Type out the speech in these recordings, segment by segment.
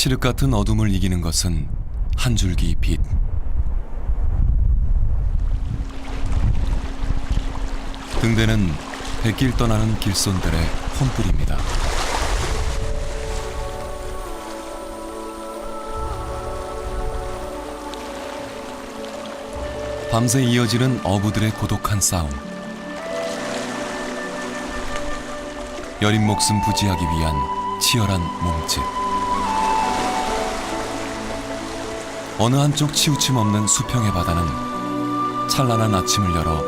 칠흑 같은 어둠을 이기는 것은 한 줄기 빛. 등대는 백길 떠나는 길손들의 혼불입니다. 밤새 이어지는 어부들의 고독한 싸움. 여린 목숨 부지하기 위한 치열한 몸짓. 어느 한쪽 치우침 없는 수평의 바다는 찬란한 아침을 열어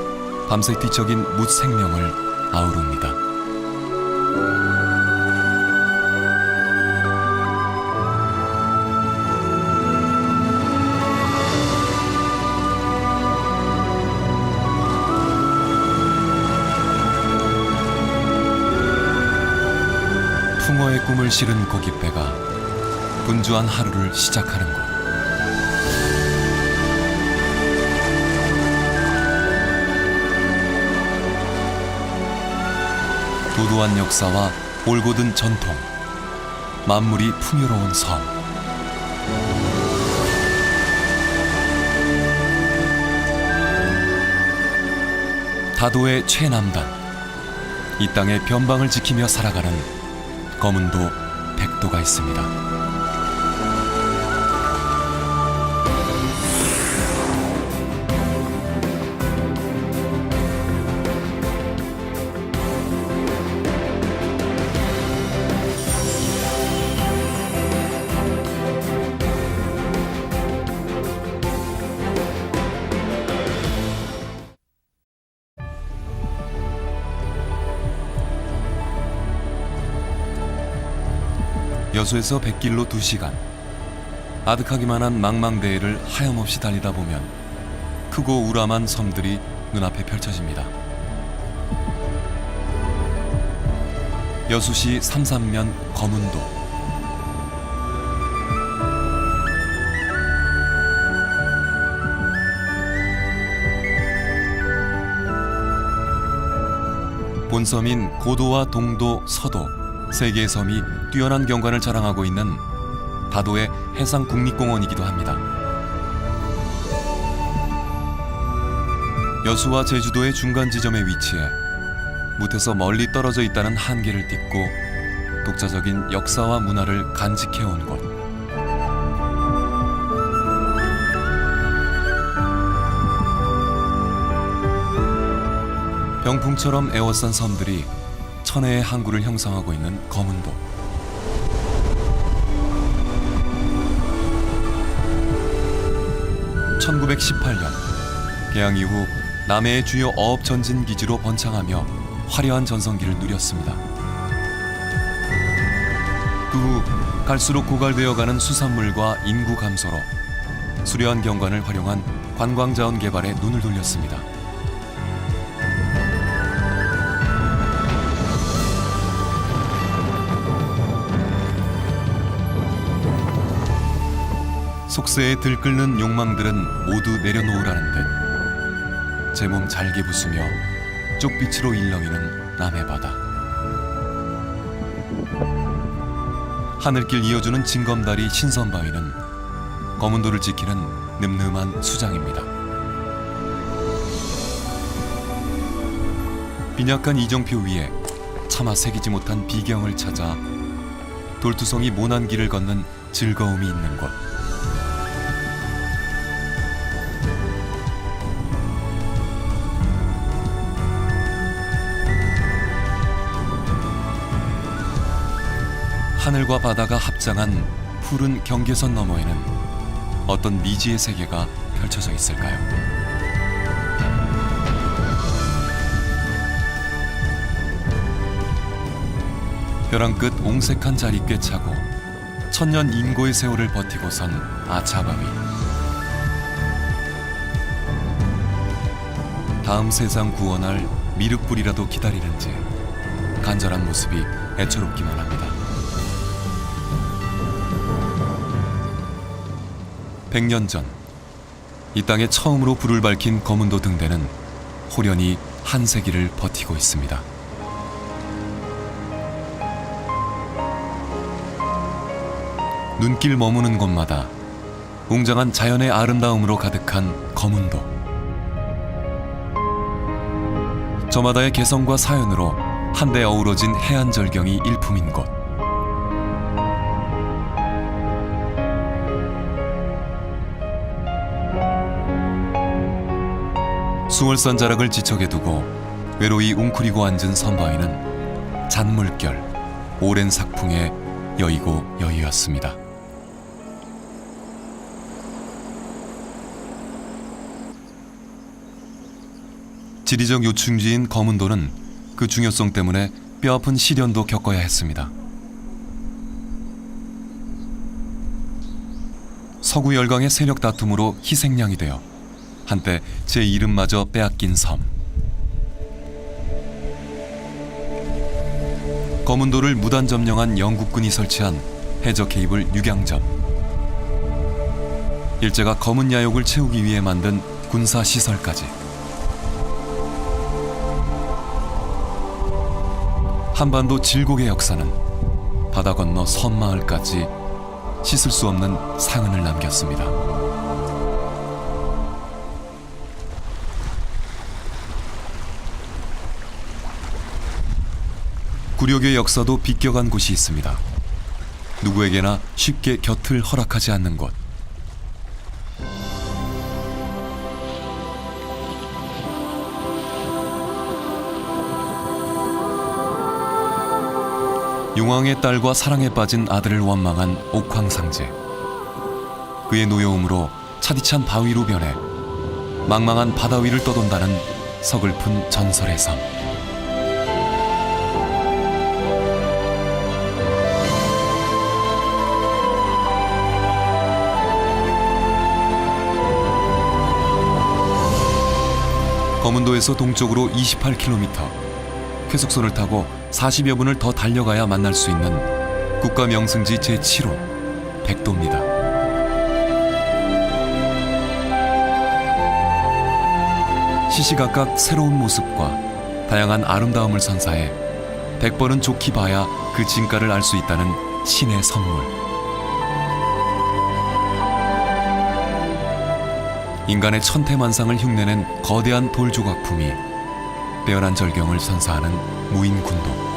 밤새 뒤척인 묻 생명을 아우릅니다. 풍어의 꿈을 실은 고깃배가 분주한 하루를 시작하는 곳. 도도한 역사와 올곧은 전통, 만물이 풍요로운 섬. 다도의 최남단, 이 땅의 변방을 지키며 살아가는 검은도 백도가 있습니다. 여수에서 백길로 2시간, 아득하기만 한 망망대해를 하염없이 달리다 보면 크고 우람한 섬들이 눈앞에 펼쳐집니다. 여수시 삼산면 검은도. 본섬인 고도와 동도, 서도 세 개의 섬이 뛰어난 경관을 자랑하고 있는 다도의 해상국립공원이기도 합니다. 여수와 제주도의 중간 지점에 위치해 묻에서 멀리 떨어져 있다는 한계를 딛고 독자적인 역사와 문화를 간직해온 곳. 병풍처럼 에워싼 섬들이 천혜의 항구를 형성하고 있는 검은도. (1918년) 개항 이후 남해의 주요 어업 전진 기지로 번창하며 화려한 전성기를 누렸습니다. 그 후 갈수록 고갈되어가는 수산물과 인구 감소로 수려한 경관을 활용한 관광자원 개발에 눈을 돌렸습니다. 속세에 들끓는 욕망들은 모두 내려놓으라는 듯 제 몸 잘게 부수며 쪽빛으로 일렁이는 남해 바다. 하늘길 이어주는 징검다리 신선바위는 검은도를 지키는 늠름한 수장입니다. 빈약한 이정표 위에 차마 새기지 못한 비경을 찾아 돌투성이 모난 길을 걷는 즐거움이 있는 곳. 하늘과 바다가 합장한 푸른 경계선 너머에는 어떤 미지의 세계가 펼쳐져 있을까요? 벼랑 끝 옹색한 자리 꿰차고 천년 인고의 세월을 버티고선 아차바위. 다음 세상 구원할 미륵불이라도 기다리는지 간절한 모습이 애처롭기만 합니다. 100년 전, 이 땅에 처음으로 불을 밝힌 검은도 등대는 호련히 한 세기를 버티고 있습니다. 눈길 머무는 곳마다 웅장한 자연의 아름다움으로 가득한 거문도. 저마다의 개성과 사연으로 한데 어우러진 해안 절경이 일품인 곳. 수월산 자락을 지척에 두고 외로이 웅크리고 앉은 선바위는 잔물결, 오랜 삭풍에 여의고 여의었습니다. 지리적 요충지인 거문도는 그 중요성 때문에 뼈아픈 시련도 겪어야 했습니다. 서구 열강의 세력 다툼으로 희생양이 되어 한때 제 이름마저 빼앗긴 섬. 거문도를 무단 점령한 영국군이 설치한 해저 케이블 육양점. 일제가 검은 야욕을 채우기 위해 만든 군사시설까지. 한반도 질곡의 역사는 바다 건너 섬마을까지 씻을 수 없는 상흔을 남겼습니다. 굴욕의 역사도 비껴간 곳이 있습니다. 누구에게나 쉽게 곁을 허락하지 않는 곳. 용왕의 딸과 사랑에 빠진 아들을 원망한 옥황상제. 그의 노여움으로 차디찬 바위로 변해 망망한 바다 위를 떠돈다는 서글픈 전설의 섬. 거문도에서 동쪽으로 28km, 쾌속선을 타고 40여 분을 더 달려가야 만날 수 있는 국가명승지 제7호 백도입니다. 시시각각 새로운 모습과 다양한 아름다움을 선사해 100번은 좋게 봐야 그 진가를 알 수 있다는 신의 선물. 인간의 천태만상을 흉내낸 거대한 돌조각품이 빼어난 절경을 선사하는 무인군도.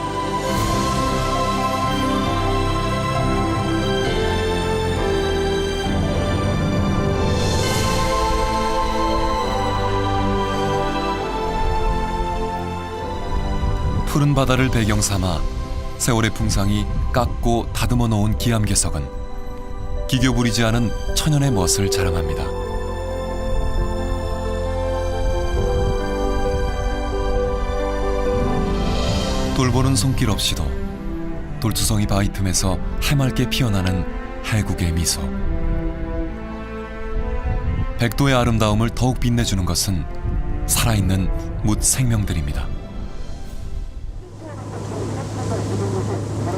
푸른 바다를 배경 삼아 세월의 풍상이 깎고 다듬어 놓은 기암괴석은 기교 부리지 않은 천연의 멋을 자랑합니다. 돌보는 손길 없이도 돌투성이 바위 틈에서 해맑게 피어나는 해국의 미소. 백도의 아름다움을 더욱 빛내주는 것은 살아있는 묻 생명들입니다.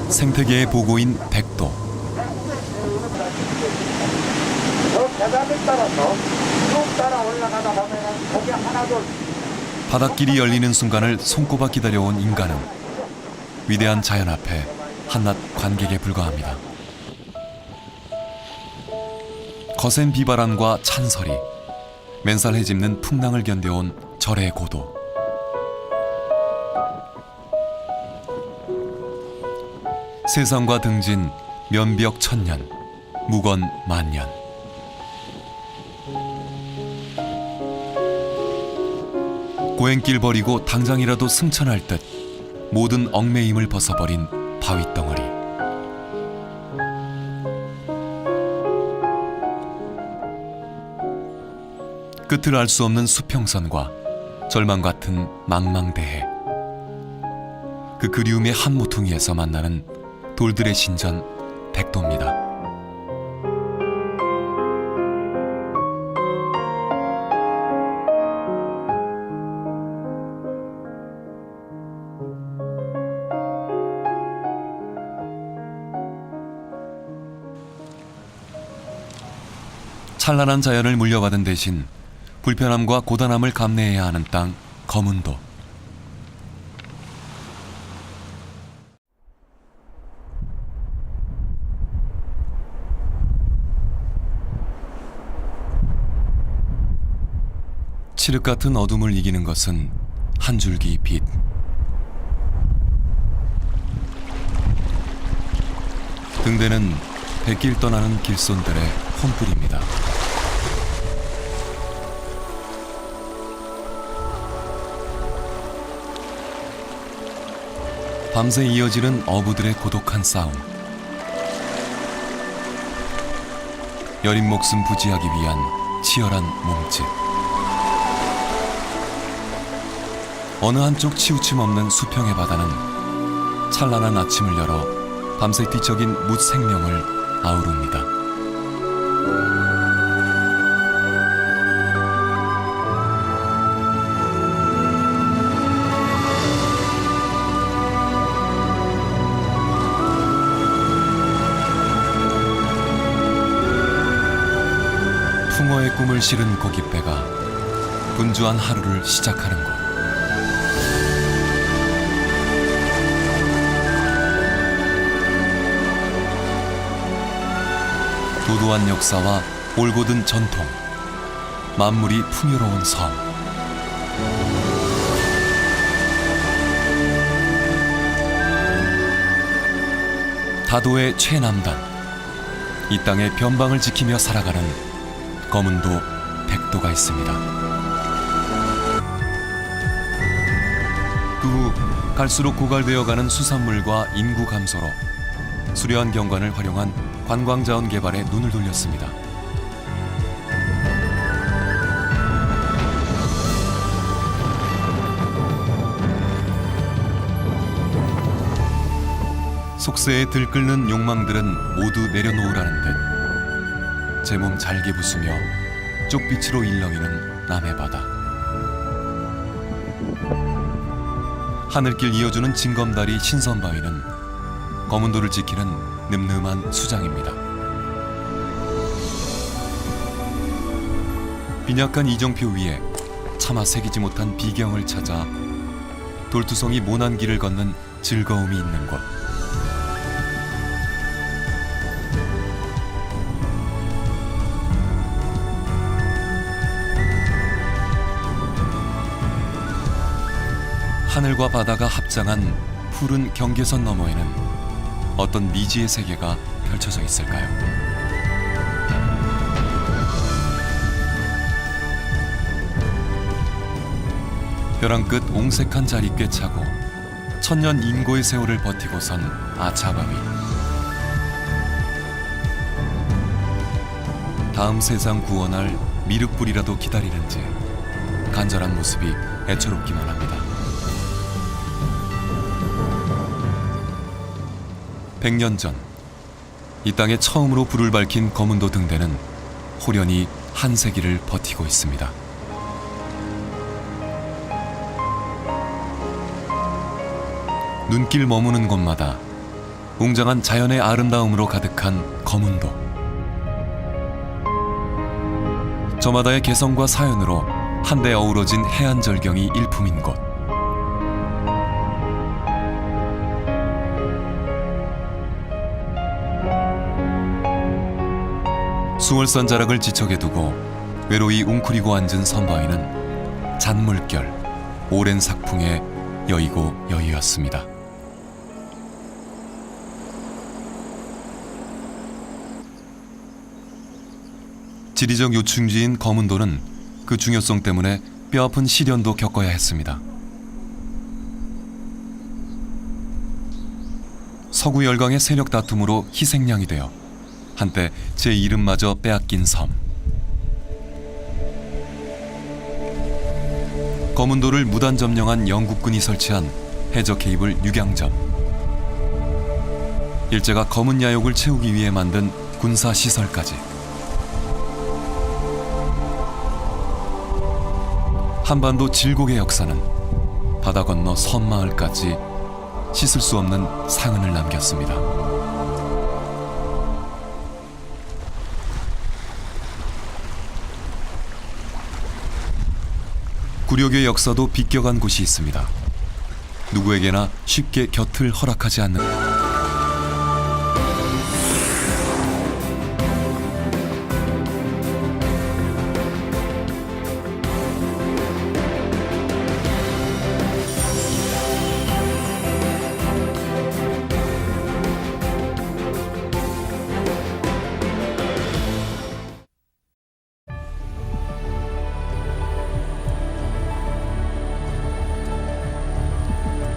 생태계의 보고인 백도. 계단을 따라서 쭉 따라 올라가다 보면 거기 하나둘. 바닷길이 열리는 순간을 손꼽아 기다려온 인간은 위대한 자연 앞에 한낱 관객에 불과합니다. 거센 비바람과 찬설이 맨살 헤집는 풍랑을 견뎌온 절의 고도. 세상과 등진 면벽 천년, 무건 만년. 고행길 버리고 당장이라도 승천할 듯 모든 얽매임을 벗어버린 바위덩어리. 끝을 알 수 없는 수평선과 절망 같은 망망대해. 그 그리움의 한 모퉁이에서 만나는 돌들의 신전 백도입니다. 찬란한 자연을 물려받은 대신 불편함과 고단함을 감내해야 하는 땅 거문도. 칠흑 같은 어둠을 이기는 것은 한 줄기 빛. 등대는 백길 떠나는 길손들의 혼불입니다. 밤새 이어지는 어부들의 고독한 싸움. 여린 목숨 부지하기 위한 치열한 몸짓. 어느 한쪽 치우침 없는 수평의 바다는 찬란한 아침을 열어 밤새 뒤척인 묻 생명을 아우릅니다. 풍어의 꿈을 실은 고깃배가 분주한 하루를 시작하는 곳. 도도한 역사와 올곧은 전통, 만물이 풍요로운 섬. 다도의 최남단, 이 땅의 변방을 지키며 살아가는 검은도 백도가 있습니다. 그 후 갈수록 고갈되어가는 수산물과 인구 감소로 수려한 경관을 활용한 관광자원 개발에 눈을 돌렸습니다. 속세에 들끓는 욕망들은 모두 내려놓으라는 듯 제 몸 잘게 부수며 쪽빛으로 일렁이는 남해 바다. 하늘길 이어주는 징검다리 신선바위는 검은도를 지키는 늠름한 수장입니다. 빈약한 이정표 위에 차마 새기지 못한 비경을 찾아 돌투성이 모난 길을 걷는 즐거움이 있는 곳. 하늘과 바다가 합장한 푸른 경계선 너머에는 어떤 미지의 세계가 펼쳐져 있을까요? 벼랑 끝 옹색한 자리 꿰차고 천년 인고의 세월을 버티고선 아차바위. 다음 세상 구원할 미륵불이라도 기다리는지 간절한 모습이 애처롭기만 합니다. 100년 전, 이 땅에 처음으로 불을 밝힌 검은도 등대는 호련히 한 세기를 버티고 있습니다. 눈길 머무는 곳마다 웅장한 자연의 아름다움으로 가득한 검은도. 저마다의 개성과 사연으로 한데 어우러진 해안절경이 일품인 곳. 수월산 자락을 지척에 두고 외로이 웅크리고 앉은 선바위는 잔물결, 오랜 삭풍에 여의고 여의었습니다. 지리적 요충지인 검은도는 그 중요성 때문에 뼈아픈 시련도 겪어야 했습니다. 서구 열강의 세력 다툼으로 희생양이 되어 한때 제 이름마저 빼앗긴 섬. 검은도를 무단 점령한 영국군이 설치한 해저 케이블 육양점. 일제가 검은 야욕을 채우기 위해 만든 군사 시설까지. 한반도 질곡의 역사는 바다 건너 섬마을까지 씻을 수 없는 상흔을 남겼습니다. 구력의 역사도 비껴간 곳이 있습니다. 누구에게나 쉽게 곁을 허락하지 않는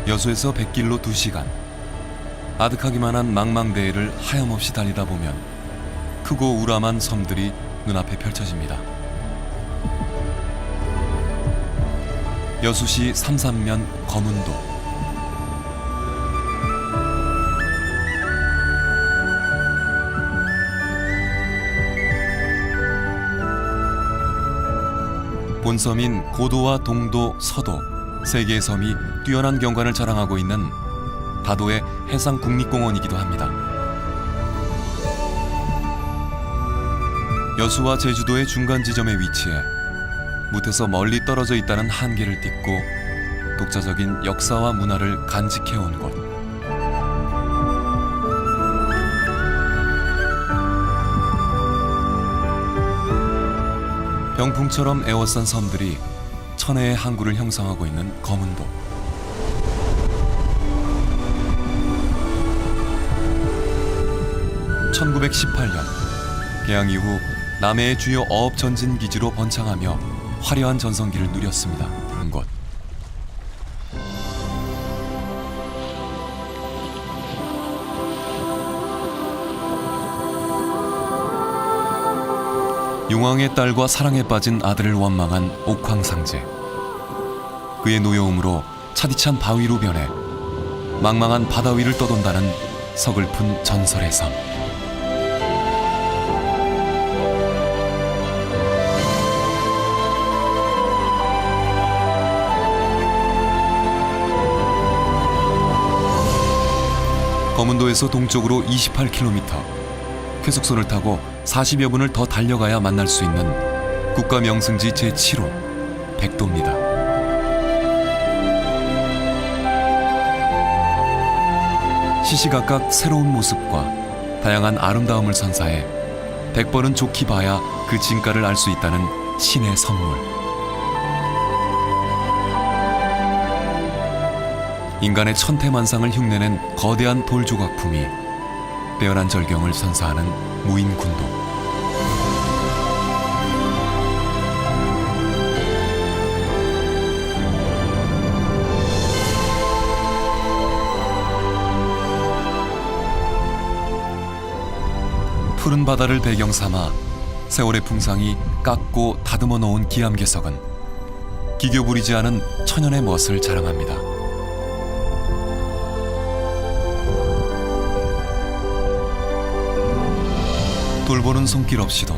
여수에서 백길로 2시간. 아득하기만 한 망망대해를 하염없이 달리다 보면 크고 우람한 섬들이 눈앞에 펼쳐집니다. 여수시 삼산면 거문도. 본섬인 고도와 동도, 서도 세 개의 섬이 뛰어난 경관을 자랑하고 있는 다도의 해상국립공원이기도 합니다. 여수와 제주도의 중간 지점에 위치해 무태서 멀리 떨어져 있다는 한계를 딛고 독자적인 역사와 문화를 간직해온 곳. 병풍처럼 에워싼 섬들이 천혜의 항구를 형성하고 있는 거문도. (1918년) 개항 이후 남해의 주요 어업 전진 기지로 번창하며 화려한 전성기를 누렸습니다. 곳. 용왕의 딸과 사랑에 빠진 아들을 원망한 옥황상제. 그의 노여움으로 차디찬 바위로 변해 망망한 바다 위를 떠돈다는 서글픈 전설의 섬. 거문도에서 동쪽으로 28km, 쾌속선을 타고 40여 분을 더 달려가야 만날 수 있는 국가명승지 제7호 백도입니다. 시시각각 새로운 모습과 다양한 아름다움을 선사해 100번은 좋게 봐야 그 진가를 알 수 있다는 신의 선물. 인간의 천태만상을 흉내낸 거대한 돌조각품이 빼어난 절경을 선사하는 무인군도. 푸른 바다를 배경 삼아 세월의 풍상이 깎고 다듬어 놓은 기암괴석은 기교 부리지 않은 천연의 멋을 자랑합니다. 돌보는 손길 없이도